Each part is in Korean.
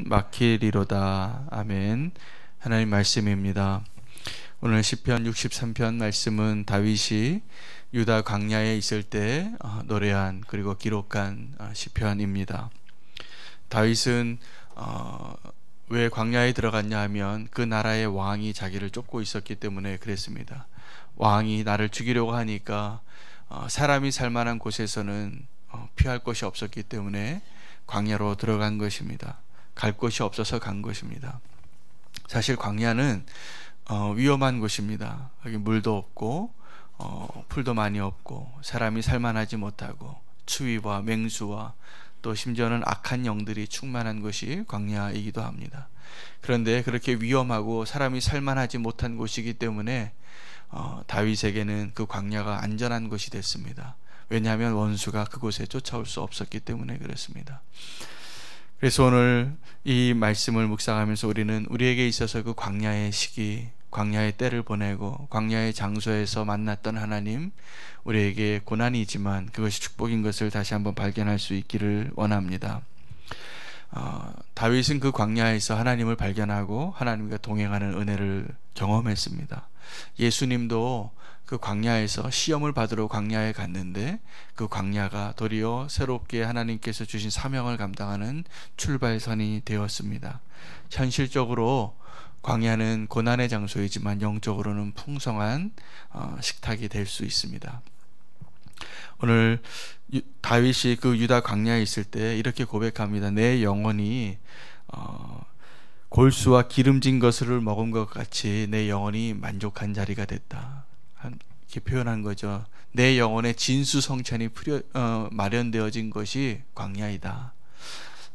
막히리로다. 아멘. 하나님 말씀입니다. 오늘 시편 63편 말씀은 다윗이 유다 광야에 있을 때 노래한 그리고 기록한 시편입니다. 다윗은 왜 광야에 들어갔냐 하면 그 나라의 왕이 자기를 쫓고 있었기 때문에 그랬습니다. 왕이 나를 죽이려고 하니까 사람이 살만한 곳에서는 피할 곳이 없었기 때문에 광야로 들어간 것입니다. 갈 곳이 없어서 간 것입니다. 사실 광야는 위험한 곳입니다. 여기 물도 없고 풀도 많이 없고 사람이 살만하지 못하고 추위와 맹수와 또 심지어는 악한 영들이 충만한 곳이 광야이기도 합니다. 그런데 그렇게 위험하고 사람이 살만하지 못한 곳이기 때문에 다윗에게는 그 광야가 안전한 곳이 됐습니다. 왜냐하면 원수가 그곳에 쫓아올 수 없었기 때문에 그렇습니다. 그래서 오늘 이 말씀을 묵상하면서 우리는 우리에게 있어서 그 광야의 시기, 광야의 때를 보내고 광야의 장소에서 만났던 하나님, 우리에게 고난이지만 그것이 축복인 것을 다시 한번 발견할 수 있기를 원합니다. 다윗은 그 광야에서 하나님을 발견하고 하나님과 동행하는 은혜를 경험했습니다. 예수님도 그 광야에서 시험을 받으러 광야에 갔는데 그 광야가 도리어 새롭게 하나님께서 주신 사명을 감당하는 출발선이 되었습니다. 현실적으로 광야는 고난의 장소이지만 영적으로는 풍성한 식탁이 될 수 있습니다. 오늘 다윗이 그 유다 광야에 있을 때 이렇게 고백합니다. 내 영혼이 골수와 기름진 것을 먹은 것 같이 내 영혼이 만족한 자리가 됐다. 이렇게 표현한 거죠. 내 영혼의 진수성찬이 마련되어진 것이 광야이다.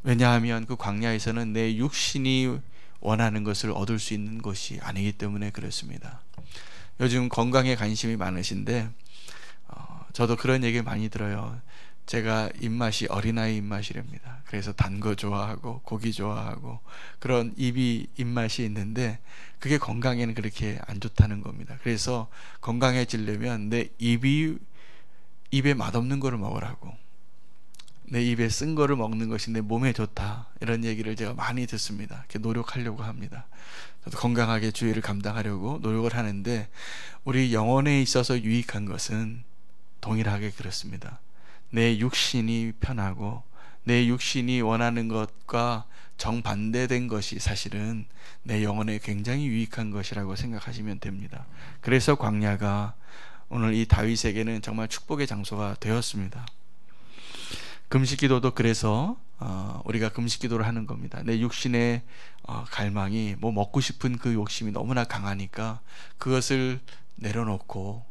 왜냐하면 그 광야에서는 내 육신이 원하는 것을 얻을 수 있는 것이 아니기 때문에 그렇습니다. 요즘 건강에 관심이 많으신데 저도 그런 얘기 많이 들어요. 제가 입맛이 어린아이 입맛이랍니다. 그래서 단 거 좋아하고 고기 좋아하고 그런 입맛이 있는데 그게 건강에는 그렇게 안 좋다는 겁니다. 그래서 건강해지려면 내 입에 맛없는 거를 먹으라고, 내 입에 쓴 거를 먹는 것이 내 몸에 좋다, 이런 얘기를 제가 많이 듣습니다. 이렇게 노력하려고 합니다. 저도 건강하게 주의를 감당하려고 노력을 하는데 우리 영혼에 있어서 유익한 것은 동일하게 그렇습니다. 내 육신이 편하고 내 육신이 원하는 것과 정반대된 것이 사실은 내 영혼에 굉장히 유익한 것이라고 생각하시면 됩니다. 그래서 광야가 오늘 이 다윗에게는 정말 축복의 장소가 되었습니다. 금식기도도 그래서 우리가 금식기도를 하는 겁니다. 내 육신의 갈망이 먹고 싶은 그 욕심이 너무나 강하니까 그것을 내려놓고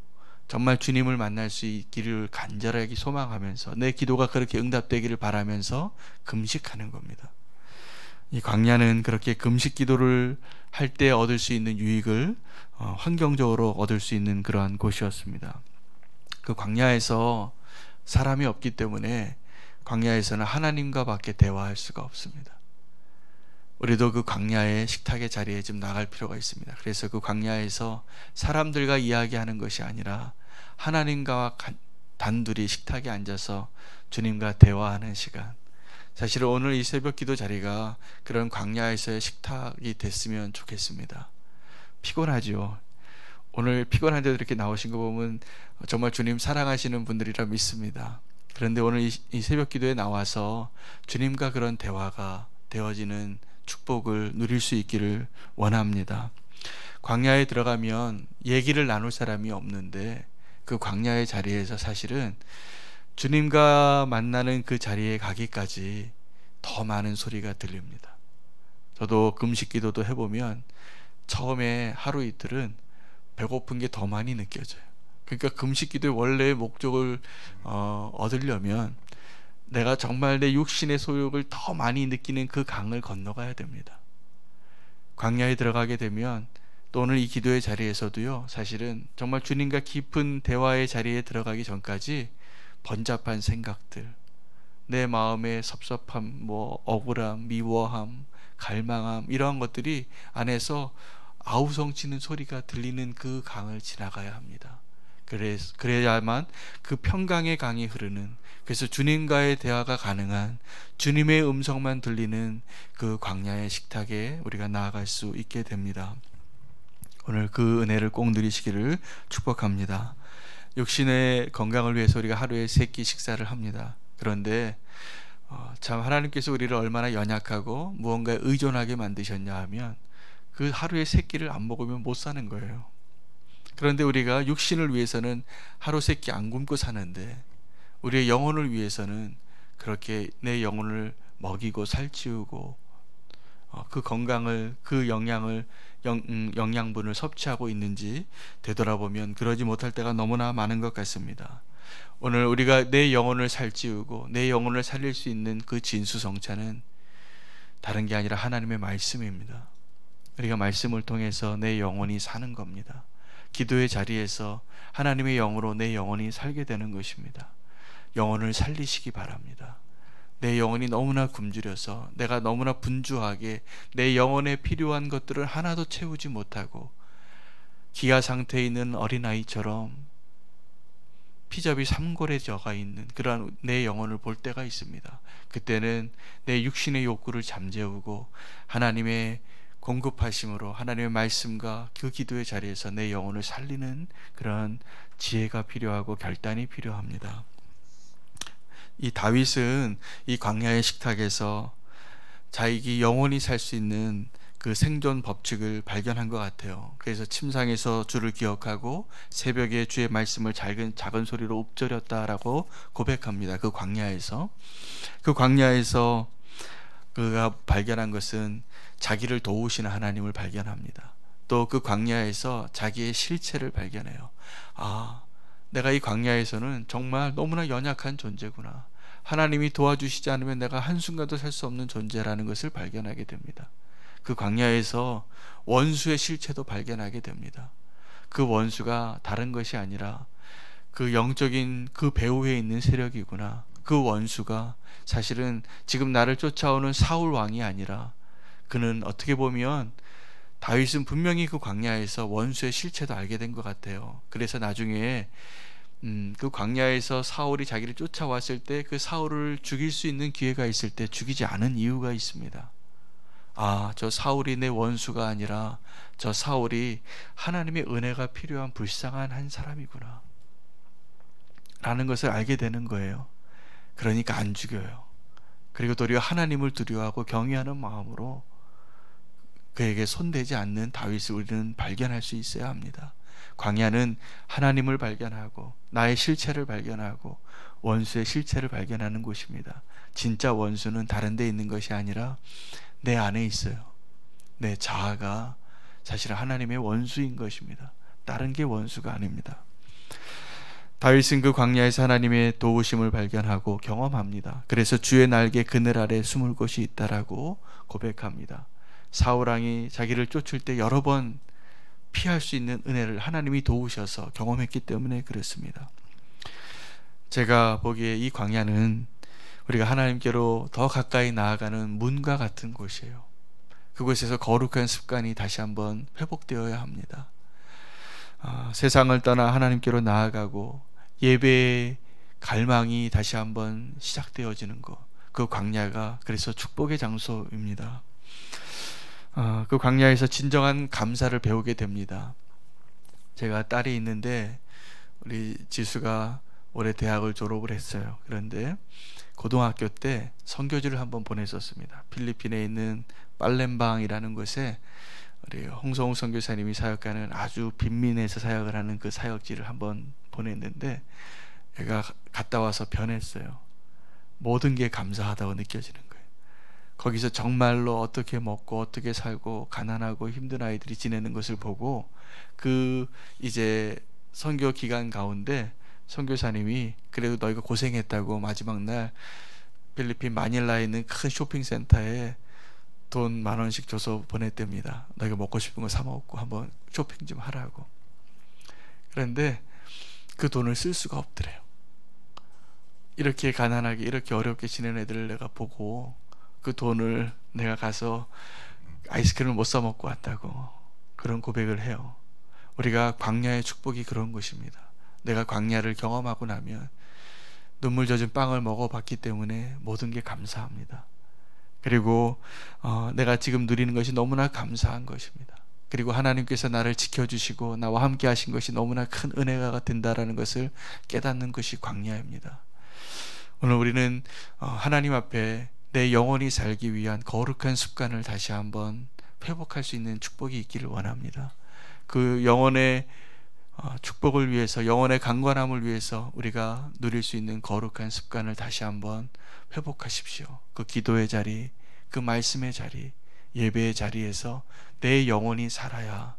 정말 주님을 만날 수 있기를 간절하게 소망하면서 내 기도가 그렇게 응답되기를 바라면서 금식하는 겁니다. 이 광야는 그렇게 금식 기도를 할 때 얻을 수 있는 유익을 환경적으로 얻을 수 있는 그러한 곳이었습니다. 그 광야에서 사람이 없기 때문에 광야에서는 하나님과 밖에 대화할 수가 없습니다. 우리도 그 광야의 식탁의 자리에 좀 나갈 필요가 있습니다. 그래서 그 광야에서 사람들과 이야기하는 것이 아니라 하나님과 단둘이 식탁에 앉아서 주님과 대화하는 시간. 사실 오늘 이 새벽 기도 자리가 그런 광야에서의 식탁이 됐으면 좋겠습니다. 피곤하죠. 오늘 피곤한데도 이렇게 나오신 거 보면 정말 주님 사랑하시는 분들이라 믿습니다. 그런데 오늘 이 새벽 기도에 나와서 주님과 그런 대화가 되어지는 축복을 누릴 수 있기를 원합니다. 광야에 들어가면 얘기를 나눌 사람이 없는데 그 광야의 자리에서 사실은 주님과 만나는 그 자리에 가기까지 더 많은 소리가 들립니다. 저도 금식 기도도 해보면 처음에 하루 이틀은 배고픈 게 더 많이 느껴져요. 그러니까 금식 기도의 원래의 목적을 얻으려면 내가 정말 내 육신의 소욕을 더 많이 느끼는 그 강을 건너가야 됩니다. 광야에 들어가게 되면 또 오늘 이 기도의 자리에서도요, 사실은 정말 주님과 깊은 대화의 자리에 들어가기 전까지 번잡한 생각들, 내 마음의 섭섭함, 억울함, 미워함, 갈망함, 이러한 것들이 안에서 아우성치는 소리가 들리는 그 강을 지나가야 합니다. 그래야만 그 평강의 강이 흐르는, 그래서 주님과의 대화가 가능한, 주님의 음성만 들리는 그 광야의 식탁에 우리가 나아갈 수 있게 됩니다. 오늘 그 은혜를 꼭 누리시기를 축복합니다. 육신의 건강을 위해서 우리가 하루에 3끼 식사를 합니다. 그런데 참 하나님께서 우리를 얼마나 연약하고 무언가에 의존하게 만드셨냐 하면 그 하루에 3끼를 안 먹으면 못 사는 거예요. 그런데 우리가 육신을 위해서는 하루 3끼 안 굶고 사는데, 우리의 영혼을 위해서는 그렇게 내 영혼을 먹이고 살찌우고 그 건강을, 그 영양분을 섭취하고 있는지 되돌아보면 그러지 못할 때가 너무나 많은 것 같습니다. 오늘 우리가 내 영혼을 살찌우고 내 영혼을 살릴 수 있는 그 진수성찬은 다른 게 아니라 하나님의 말씀입니다. 우리가 말씀을 통해서 내 영혼이 사는 겁니다. 기도의 자리에서 하나님의 영으로 내 영혼이 살게 되는 것입니다. 영혼을 살리시기 바랍니다. 내 영혼이 너무나 굶주려서 내가 너무나 분주하게 내 영혼에 필요한 것들을 하나도 채우지 못하고 기아 상태에 있는 어린아이처럼 피접이 삼골해져가 있는 그러한 내 영혼을 볼 때가 있습니다. 그때는 내 육신의 욕구를 잠재우고 하나님의 공급하심으로 하나님의 말씀과 그 기도의 자리에서 내 영혼을 살리는 그런 지혜가 필요하고 결단이 필요합니다. 이 다윗은 이 광야의 식탁에서 자기 영혼이 살 수 있는 그 생존 법칙을 발견한 것 같아요. 그래서 침상에서 주를 기억하고 새벽에 주의 말씀을 작은 소리로 읊조렸다라고 고백합니다. 그 광야에서 그가 발견한 것은 자기를 도우시는 하나님을 발견합니다. 또 그 광야에서 자기의 실체를 발견해요. 내가 이 광야에서는 정말 너무나 연약한 존재구나. 하나님이 도와주시지 않으면 내가 한순간도 살 수 없는 존재라는 것을 발견하게 됩니다. 그 광야에서 원수의 실체도 발견하게 됩니다. 그 원수가 다른 것이 아니라 그 영적인 그 배후에 있는 세력이구나. 그 원수가 사실은 지금 나를 쫓아오는 사울 왕이 아니라, 그는 어떻게 보면 다윗은 분명히 그 광야에서 원수의 실체도 알게 된 것 같아요. 그래서 나중에 그 광야에서 사울이 자기를 쫓아왔을 때 그 사울을 죽일 수 있는 기회가 있을 때 죽이지 않은 이유가 있습니다. 저 사울이 내 원수가 아니라 저 사울이 하나님의 은혜가 필요한 불쌍한 한 사람이구나 라는 것을 알게 되는 거예요. 그러니까 안 죽여요. 그리고 도리어 하나님을 두려워하고 경외하는 마음으로 그에게 손대지 않는 다윗을 우리는 발견할 수 있어야 합니다. 광야는 하나님을 발견하고 나의 실체를 발견하고 원수의 실체를 발견하는 곳입니다. 진짜 원수는 다른 데 있는 것이 아니라 내 안에 있어요. 내 자아가 사실 하나님의 원수인 것입니다. 다른 게 원수가 아닙니다. 다윗은 그 광야에서 하나님의 도우심을 발견하고 경험합니다. 그래서 주의 날개 그늘 아래 숨을 곳이 있다라고 고백합니다. 사울왕이 자기를 쫓을 때 여러 번 피할 수 있는 은혜를 하나님이 도우셔서 경험했기 때문에 그렇습니다. 제가 보기에 이 광야는 우리가 하나님께로 더 가까이 나아가는 문과 같은 곳이에요. 그곳에서 거룩한 습관이 다시 한번 회복되어야 합니다. 세상을 떠나 하나님께로 나아가고 예배의 갈망이 다시 한번 시작되어지는 것, 그 광야가 그래서 축복의 장소입니다. 그 광야에서 진정한 감사를 배우게 됩니다. 제가 딸이 있는데 우리 지수가 올해 대학을 졸업을 했어요. 그런데 고등학교 때 선교지를 한번 보냈었습니다. 필리핀에 있는 팔렘방이라는 곳에 우리 홍성우 선교사님이 사역하는 아주 빈민에서 사역을 하는 그 사역지를 한번 보냈는데 애가 갔다 와서 변했어요. 모든 게 감사하다고 느껴지는 거예요. 거기서 정말로 어떻게 먹고 어떻게 살고 가난하고 힘든 아이들이 지내는 것을 보고 그 이제 선교 기간 가운데 선교사님이 그래도 너희가 고생했다고 마지막 날 필리핀 마닐라에 있는 큰 쇼핑센터에 돈 10,000원씩 줘서 보냈답니다. 너희가 먹고 싶은 거 사 먹고 한번 쇼핑 좀 하라고. 그런데 그 돈을 쓸 수가 없더래요. 이렇게 가난하게 이렇게 어렵게 지내는 애들을 내가 보고 그 돈을 내가 가서 아이스크림을 못 사 먹고 왔다고 그런 고백을 해요. 우리가 광야의 축복이 그런 것입니다. 내가 광야를 경험하고 나면 눈물 젖은 빵을 먹어봤기 때문에 모든 게 감사합니다. 그리고 내가 지금 누리는 것이 너무나 감사한 것입니다. 그리고 하나님께서 나를 지켜주시고 나와 함께 하신 것이 너무나 큰 은혜가 된다라는 것을 깨닫는 것이 광야입니다. 오늘 우리는 하나님 앞에 내 영혼이 살기 위한 거룩한 습관을 다시 한번 회복할 수 있는 축복이 있기를 원합니다. 그 영혼의 축복을 위해서, 영혼의 강건함을 위해서 우리가 누릴 수 있는 거룩한 습관을 다시 한번 회복하십시오. 그 기도의 자리, 그 말씀의 자리, 예배의 자리에서 내 영혼이 살아야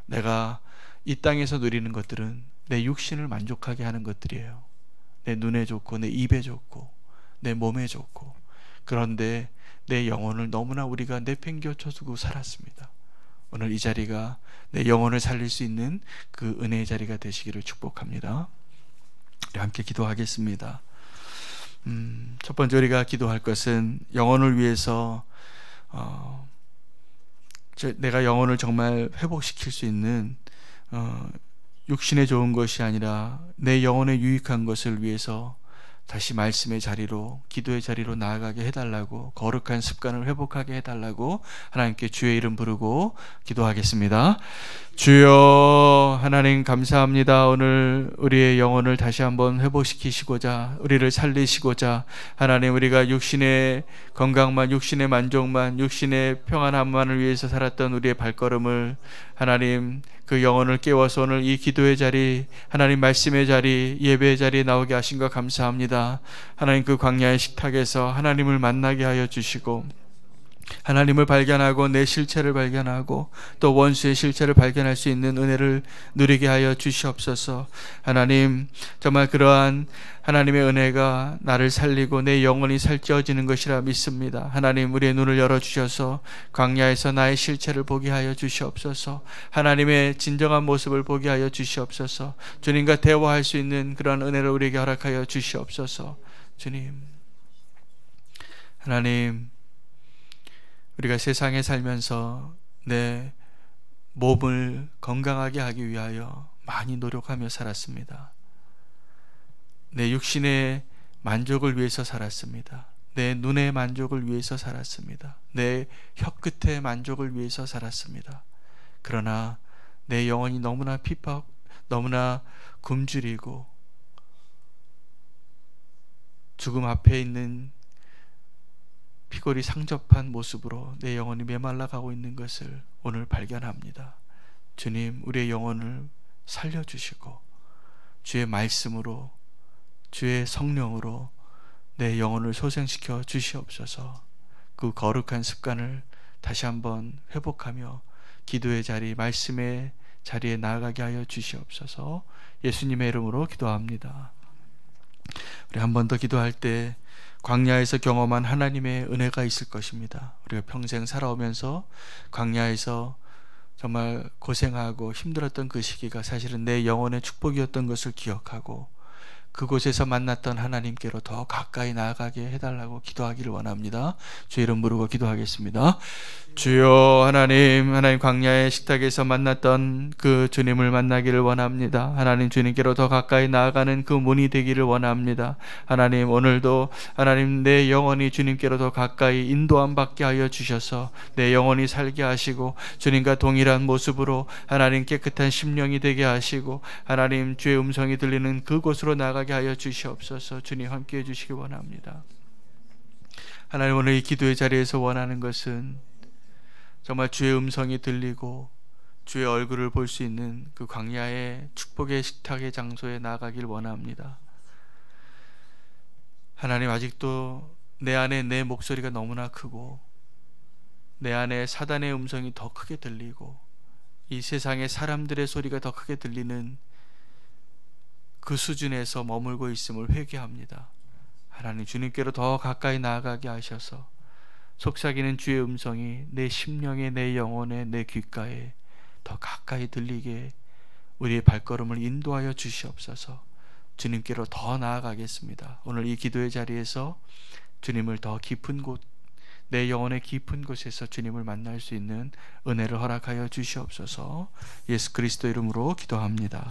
내가 이 땅에서 누리는 것들은 내 육신을 만족하게 하는 것들이에요. 내 눈에 좋고 내 입에 좋고 내 몸에 좋고, 그런데 내 영혼을 너무나 우리가 내팽겨쳐두고 살았습니다. 오늘 이 자리가 내 영혼을 살릴 수 있는 그 은혜의 자리가 되시기를 축복합니다. 우리 함께 기도하겠습니다. 첫 번째 우리가 기도할 것은 영혼을 위해서 내가 영혼을 정말 회복시킬 수 있는 육신에 좋은 것이 아니라 내 영혼에 유익한 것을 위해서 다시 말씀의 자리로, 기도의 자리로 나아가게 해달라고, 거룩한 습관을 회복하게 해달라고 하나님께 주의 이름 부르고 기도하겠습니다. 주여, 하나님 감사합니다. 오늘 우리의 영혼을 다시 한번 회복시키시고자, 우리를 살리시고자, 하나님 우리가 육신의 건강만, 육신의 만족만, 육신의 평안함만을 위해서 살았던 우리의 발걸음을 하나님 그 영혼을 깨워서 오늘 이 기도의 자리, 하나님 말씀의 자리, 예배의 자리에 나오게 하신 것 감사합니다. 하나님 그 광야의 식탁에서 하나님을 만나게 하여 주시고, 하나님을 발견하고 내 실체를 발견하고 또 원수의 실체를 발견할 수 있는 은혜를 누리게 하여 주시옵소서. 하나님, 정말 그러한 하나님의 은혜가 나를 살리고 내 영혼이 살찌어지는 것이라 믿습니다. 하나님, 우리의 눈을 열어주셔서 광야에서 나의 실체를 보게 하여 주시옵소서. 하나님의 진정한 모습을 보게 하여 주시옵소서. 주님과 대화할 수 있는 그런 은혜를 우리에게 허락하여 주시옵소서. 주님, 하나님, 우리가 세상에 살면서 내 몸을 건강하게 하기 위하여 많이 노력하며 살았습니다. 내 육신의 만족을 위해서 살았습니다. 내 눈의 만족을 위해서 살았습니다. 내 혀끝의 만족을 위해서 살았습니다. 그러나 내 영혼이 너무나 너무나 굶주리고 죽음 앞에 있는 피골이 상접한 모습으로 내 영혼이 메말라가고 있는 것을 오늘 발견합니다. 주님, 우리의 영혼을 살려주시고 주의 말씀으로, 주의 성령으로 내 영혼을 소생시켜 주시옵소서. 그 거룩한 습관을 다시 한번 회복하며 기도의 자리, 말씀의 자리에 나아가게 하여 주시옵소서. 예수님의 이름으로 기도합니다. 우리 한 번 더 기도할 때 광야에서 경험한 하나님의 은혜가 있을 것입니다. 우리가 평생 살아오면서 광야에서 정말 고생하고 힘들었던 그 시기가 사실은 내 영혼의 축복이었던 것을 기억하고 그곳에서 만났던 하나님께로 더 가까이 나아가게 해달라고 기도하기를 원합니다. 주의 이름 부르고 기도하겠습니다. 주여, 하나님 광야의 식탁에서 만났던 그 주님을 만나기를 원합니다. 하나님, 주님께로 더 가까이 나아가는 그 문이 되기를 원합니다. 하나님, 오늘도 하나님 내 영혼이 주님께로 더 가까이 인도함 받게 하여 주셔서 내 영혼이 살게 하시고 주님과 동일한 모습으로 하나님 깨끗한 심령이 되게 하시고 하나님 주의 음성이 들리는 그곳으로 나아가게 하여 주시옵소서. 주님 함께해 주시기 원합니다. 하나님, 오늘 이 기도의 자리에서 원하는 것은 정말 주의 음성이 들리고 주의 얼굴을 볼 수 있는 그 광야의 축복의 식탁의 장소에 나아가길 원합니다. 하나님, 아직도 내 안에 내 목소리가 너무나 크고 내 안에 사단의 음성이 더 크게 들리고 이 세상의 사람들의 소리가 더 크게 들리는 그 수준에서 머물고 있음을 회개합니다. 하나님, 주님께로 더 가까이 나아가게 하셔서 속삭이는 주의 음성이 내 심령에, 내 영혼에, 내 귓가에 더 가까이 들리게 우리의 발걸음을 인도하여 주시옵소서. 주님께로 더 나아가겠습니다. 오늘 이 기도의 자리에서 주님을 더 깊은 곳, 내 영혼의 깊은 곳에서 주님을 만날 수 있는 은혜를 허락하여 주시옵소서. 예수 그리스도 이름으로 기도합니다.